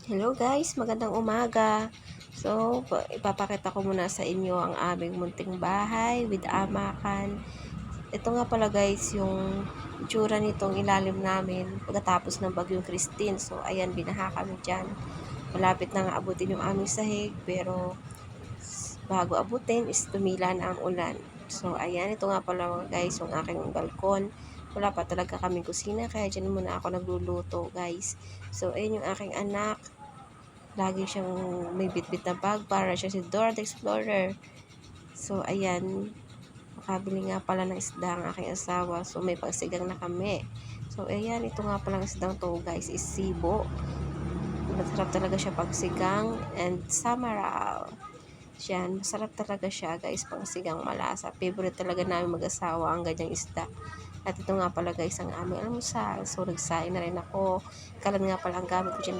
Hello guys, magandang umaga. So, ipapakita ko muna sa inyo ang aming munting bahay with amakan. Ito nga pala guys, yung itsura nitong ilalim namin pagkatapos ng bagyong Christine. So, ayan, binaha kami dyan. Malapit na nga abutin yung aming sahig, pero bago abutin is tumila na ang ulan. So, ayan, ito nga pala guys, yung aking balkon. Wala pa talaga kaming kusina, kaya dyan muna ako nagluluto guys. So, ayun yung aking anak. Lagi siyang may bitbit na bag para siya si Dora the Explorer. So, ayan. Makabili nga pala ng isda ang aking asawa. So, may pagsigang na kami. So, ayan. Ito nga palang isdang to, guys, is sibo. Masarap talaga siya pagsigang and samaral. Yan, masarap talaga siya, guys, pangsigang malasa. Favorite talaga namin mag-asawa ang ganyang isda. At ito nga pala, guys, ang aming almusal. So, nagsaing na rin ako. Kalan nga pala ang gamit ko dyan.